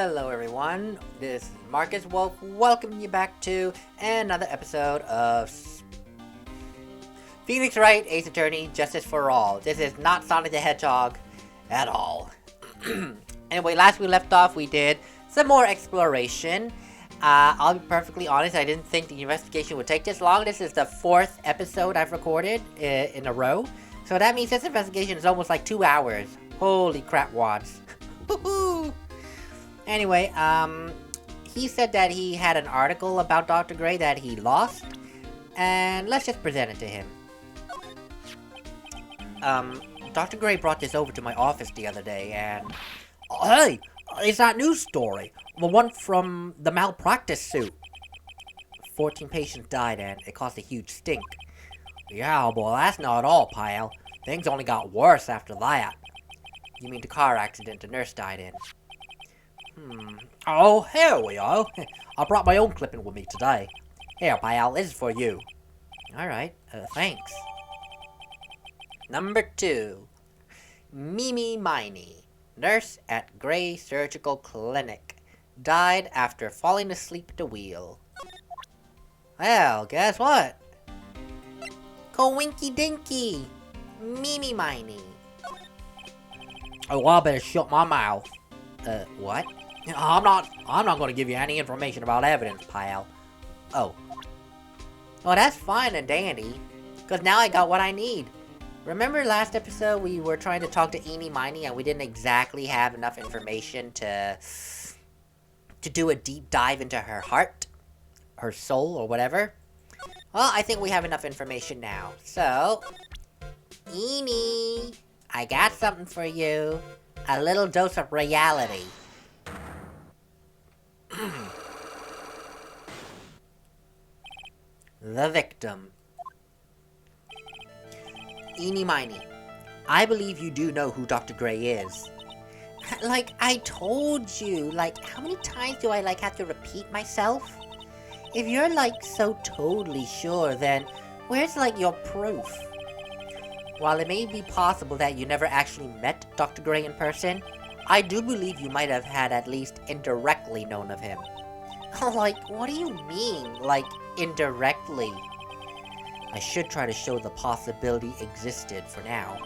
Hello everyone, this is MarcusWolfe, welcoming you back to another episode of Phoenix Wright, Ace Attorney, Justice for All. This is not Sonic the Hedgehog at all. Anyway, last we left off, we did some more exploration. I'll be perfectly honest, I didn't think the investigation would take this long. This is the 4th episode I've recorded in a row. So that means this investigation is almost like 2 hours. Holy crap wads. Woohoo! Anyway, he said that he had an article about Dr. Gray that he lost, and let's just present it to him. Dr. Gray brought this over to my office the other day, and... Hey! It's that news story! The one from the malpractice suit. 14 patients died, and it caused a huge stink. Yeah, well, that's not all, pal. Things only got worse after that. You mean the car accident the nurse died in? Oh, here we are. I brought my own clipping with me today. Here, pal, this is for you. Alright, thanks. Number 2. Ini Miney, nurse at Gray Surgical Clinic, died after falling asleep at the wheel. Well, guess what? Coinky dinky! Ini Miney. Oh, well, I better shut my mouth. What? I'm not gonna give you any information about evidence, pal. Oh. Well, that's fine and dandy, because now I got what I need. Remember last episode we were trying to talk to Ini Miney and we didn't exactly have enough information to do a deep dive into her heart? Her soul, or whatever? Well, I think we have enough information now. So, Ini, I got something for you. A little dose of reality. The victim. Ini Miney, I believe you do know who Dr. Gray is. Like, I told you. Like, how many times do I, have to repeat myself? If you're, so totally sure, then where's, your proof? While it may be possible that you never actually met Dr. Gray in person, I do believe you might have had at least indirectly known of him. What do you mean, indirectly? I should try to show the possibility existed for now.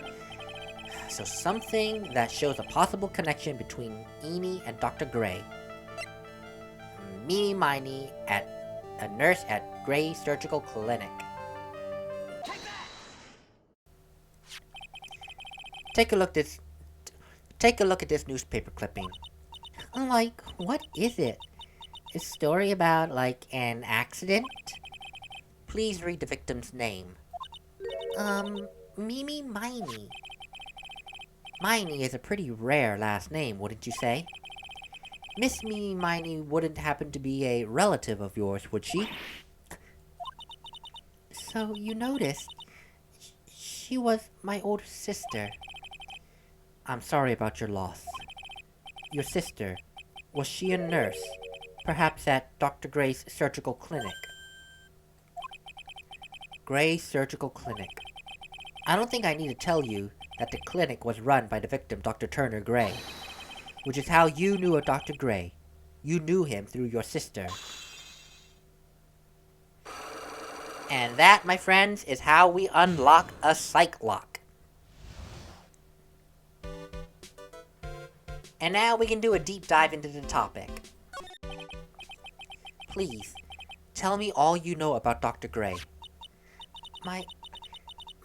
So something that shows a possible connection between Ini and Dr. Gray. Ini Miney, a nurse at Gray Surgical Clinic. Take a look at this newspaper clipping. What is it? A story about, an accident? Please read the victim's name. Ini Miney. Miney is a pretty rare last name, wouldn't you say? Miss Ini Miney wouldn't happen to be a relative of yours, would she? So, you noticed. She was my older sister. I'm sorry about your loss. Your sister, was she a nurse? Perhaps at Dr. Gray's surgical clinic? Gray Surgical Clinic. I don't think I need to tell you that the clinic was run by the victim, Dr. Turner Gray. Which is how you knew of Dr. Gray. You knew him through your sister. And that, my friends, is how we unlock a psych lock. And now we can do a deep dive into the topic. Please, tell me all you know about Dr. Gray.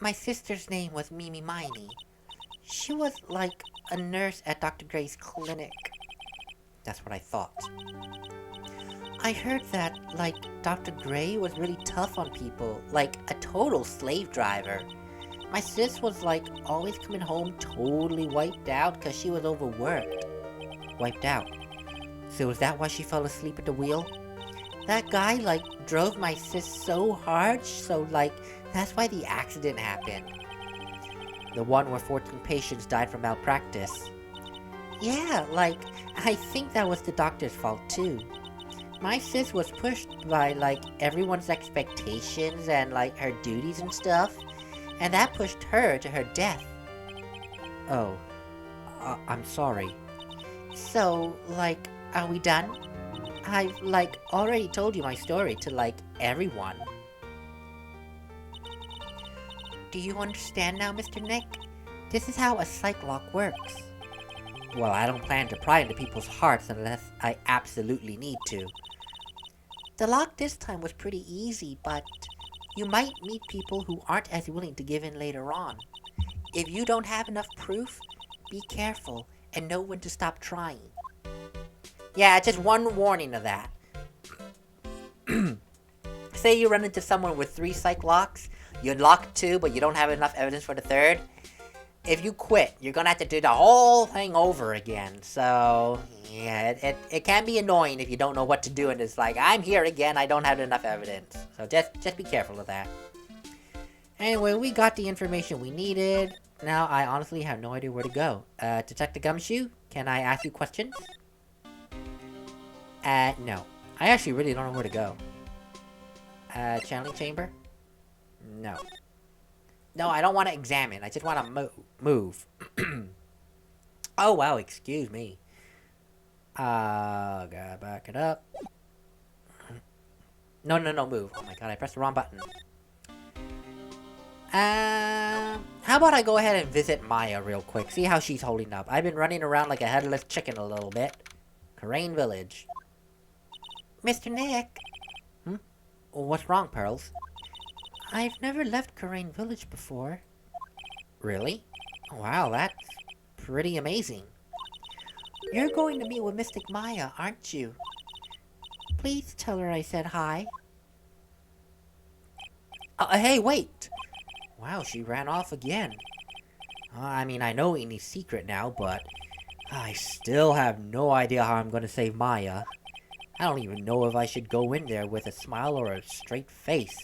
My sister's name was Ini Miney. She was, a nurse at Dr. Gray's clinic. That's what I thought. I heard that, Dr. Gray was really tough on people, a total slave driver. My sis was, always coming home totally wiped out because she was overworked. Wiped out. So is that why she fell asleep at the wheel? That guy, drove my sis so hard, so, that's why the accident happened. The one where 14 patients died from malpractice. Yeah, I think that was the doctor's fault, too. My sis was pushed by, everyone's expectations and, her duties and stuff. And that pushed her to her death. Oh. I'm sorry. So, Are we done? I've, already told you my story to, everyone. Do you understand now, Mr. Nick? This is how a psych lock works. Well, I don't plan to pry into people's hearts unless I absolutely need to. The lock this time was pretty easy, but you might meet people who aren't as willing to give in later on. If you don't have enough proof, be careful and know when to stop trying. Yeah, just one warning of that. Say you run into someone with 3 psych locks, you lock 2, but you don't have enough evidence for the 3rd. If you quit, you're gonna have to do the whole thing over again. So, yeah, it can be annoying if you don't know what to do, and it's like, I'm here again, I don't have enough evidence. So just be careful of that. Anyway, we got the information we needed. Now, I honestly have no idea where to go. Detective Gumshoe, can I ask you questions? No. I actually really don't know where to go. Channeling chamber? No. No, I don't want to examine. I just want to move. Oh, wow, excuse me. Gotta back it up. No, move. Oh my god, I pressed the wrong button. How about I go ahead and visit Maya real quick, see how she's holding up. I've been running around like a headless chicken a little bit. Karain Village. Mr. Nick? What's wrong, Pearls? I've never left Karain Village before. Really? Wow, that's pretty amazing. You're going to meet with Mystic Maya, aren't you? Please tell her I said hi. Hey, wait! Wow, she ran off again. I mean, I know Ini's secret now, but I still have no idea how I'm going to save Maya. I don't even know if I should go in there with a smile or a straight face.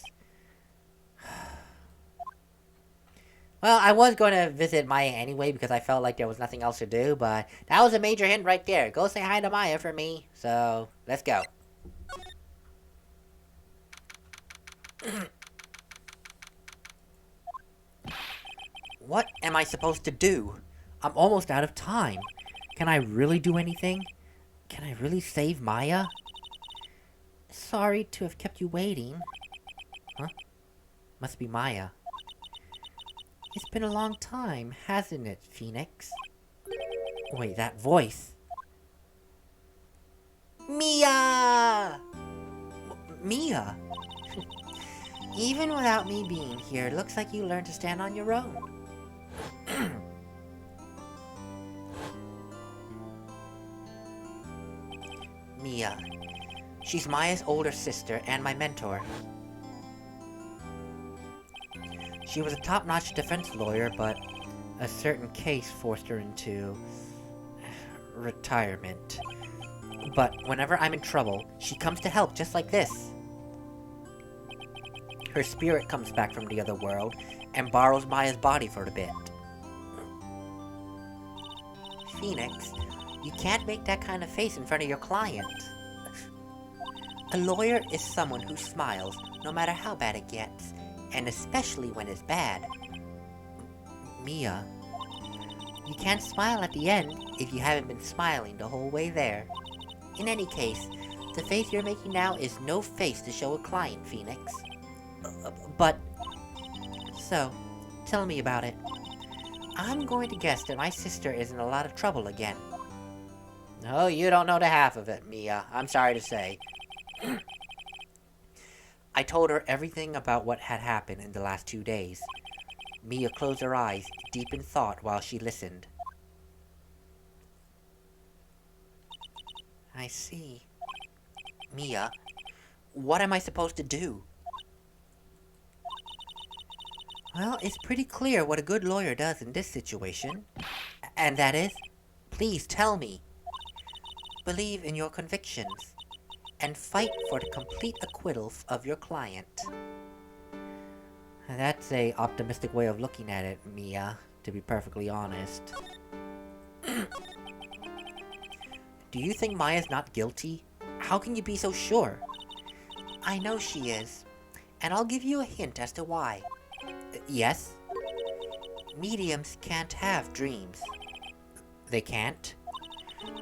Well, I was going to visit Maya anyway because I felt like there was nothing else to do, but that was a major hint right there. Go say hi to Maya for me. So, let's go. What am I supposed to do? I'm almost out of time. Can I really do anything? Can I really save Maya? Sorry to have kept you waiting. Huh? Must be Maya. It's been a long time, hasn't it, Phoenix? Wait, that voice. Mia! Mia? Even without me being here, it looks like you learned to stand on your own. Mia. She's Maya's older sister and my mentor. She was a top-notch defense lawyer, but a certain case forced her into retirement. But whenever I'm in trouble, she comes to help just like this. Her spirit comes back from the other world and borrows Maya's body for a bit. Phoenix, you can't make that kind of face in front of your client. A lawyer is someone who smiles no matter how bad it gets, and especially when it's bad. Mia, you can't smile at the end if you haven't been smiling the whole way there. In any case, the face you're making now is no face to show a client, Phoenix. So, tell me about it. I'm going to guess that my sister is in a lot of trouble again. Oh, you don't know the half of it, Mia. I'm sorry to say. I told her everything about what had happened in the last 2 days. Mia closed her eyes, deep in thought, while she listened. I see. Mia, what am I supposed to do? Well, it's pretty clear what a good lawyer does in this situation. And that is, please tell me. Believe in your convictions. And fight for the complete acquittal of your client. That's a optimistic way of looking at it, Mia, to be perfectly honest. Do you think Maya's not guilty? How can you be so sure? I know she is, and I'll give you a hint as to why. Yes? Mediums can't have dreams. They can't?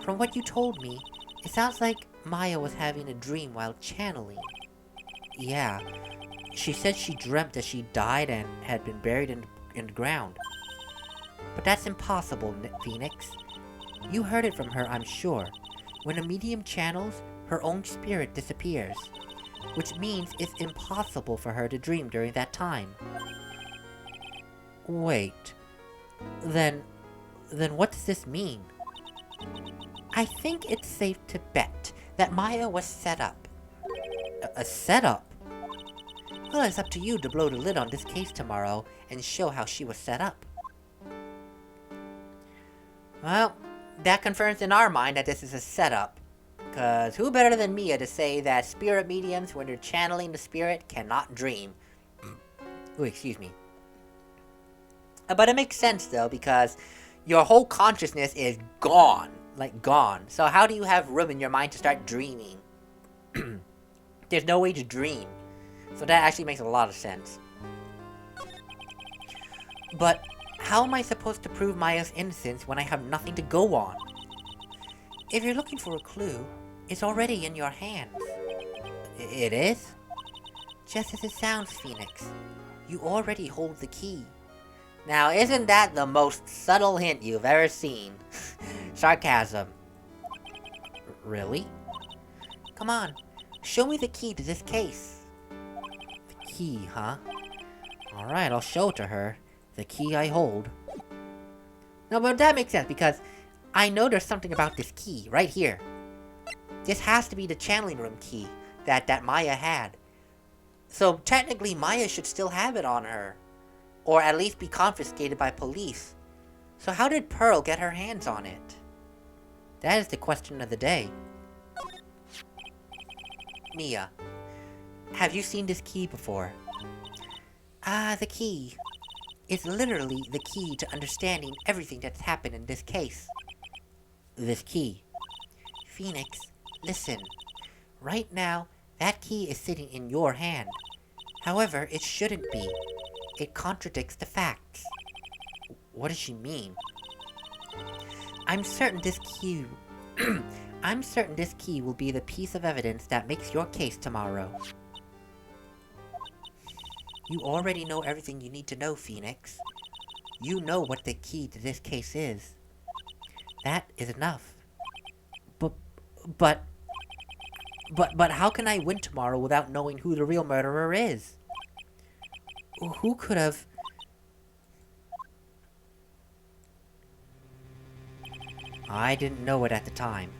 From what you told me, It sounds like Maya was having a dream while channeling. Yeah, she said she dreamt that she died and had been buried in the ground. But that's impossible, Phoenix. You heard it from her, I'm sure. When a medium channels, her own spirit disappears. Which means it's impossible for her to dream during that time. Wait. Then what does this mean? I think it's safe to bet that Maya was set up. A setup? Well, it's up to you to blow the lid on this case tomorrow and show how she was set up. Well, that confirms in our mind that this is a setup. Cause who better than Mia to say that spirit mediums, when they're channeling the spirit, cannot dream? Ooh, excuse me. But it makes sense though, because your whole consciousness is gone. Like, gone. So how do you have room in your mind to start dreaming? There's no way to dream. So that actually makes a lot of sense. But how am I supposed to prove Maya's innocence when I have nothing to go on? If you're looking for a clue, it's already in your hands. It is? Just as it sounds, Phoenix. You already hold the key. Now, isn't that the most subtle hint you've ever seen? Sarcasm. Really? Come on, show me the key to this case. The key, huh? Alright, I'll show it to her. The key I hold. No, but that makes sense, because I know there's something about this key, right here. This has to be the channeling room key that Maya had. So, technically, Maya should still have it on her. Or at least be confiscated by police. So how did Pearl get her hands on it? That is the question of the day. Mia, have you seen this key before? The key. It's literally the key to understanding everything that's happened in this case. This key. Phoenix, listen. Right now, that key is sitting in your hand. However, it shouldn't be. It contradicts the facts. What does she mean? I'm certain this key will be the piece of evidence that makes your case tomorrow. You already know everything you need to know, Phoenix. You know what the key to this case is. That is enough. But how can I win tomorrow without knowing who the real murderer is? Who could have... I didn't know it at the time.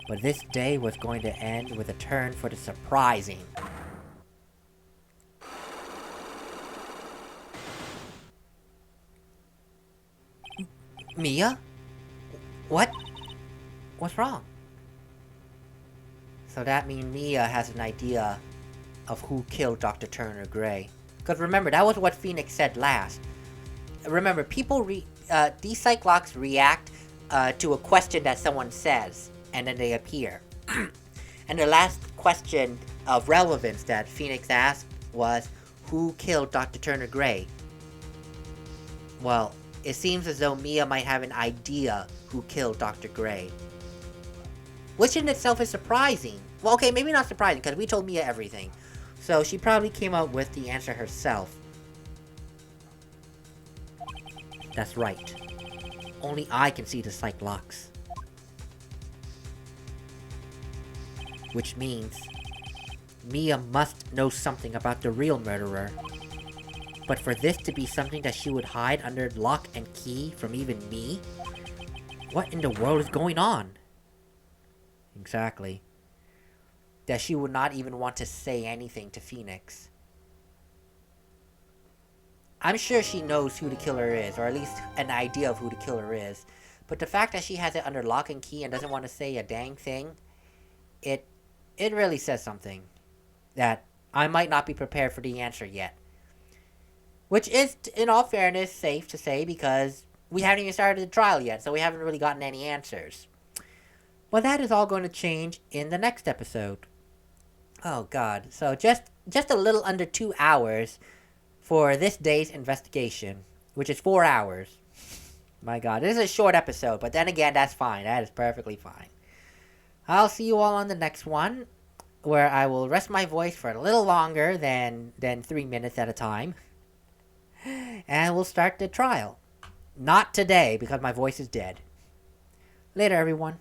But this day was going to end with a turn for the surprising. Mia? What? What's wrong? So that means Mia has an idea of who killed Dr. Turner Gray. Because remember, that was what Phoenix said last. Remember, these Cyclops react to a question that someone says, and then they appear. And the last question of relevance that Phoenix asked was, who killed Dr. Turner Gray? Well, it seems as though Mia might have an idea who killed Dr. Gray. Which in itself is surprising. Well, okay, maybe not surprising, because we told Mia everything. So she probably came up with the answer herself. That's right. Only I can see the Cyclops. Which means Mia must know something about the real murderer. But for this to be something that she would hide under lock and key from even me? What in the world is going on? Exactly. That she would not even want to say anything to Phoenix. I'm sure she knows who the killer is, or at least an idea of who the killer is. But the fact that she has it under lock and key and doesn't want to say a dang thing, it really says something. That I might not be prepared for the answer yet. Which is, in all fairness, safe to say because we haven't even started the trial yet, so we haven't really gotten any answers. Well, that is all going to change in the next episode. Oh god, so just a little under 2 hours for this day's investigation, which is 4 hours. My god, this is a short episode, but then again, that's fine. That is perfectly fine. I'll see you all on the next one, where I will rest my voice for a little longer than 3 minutes at a time. And we'll start the trial. Not today, because my voice is dead. Later, everyone.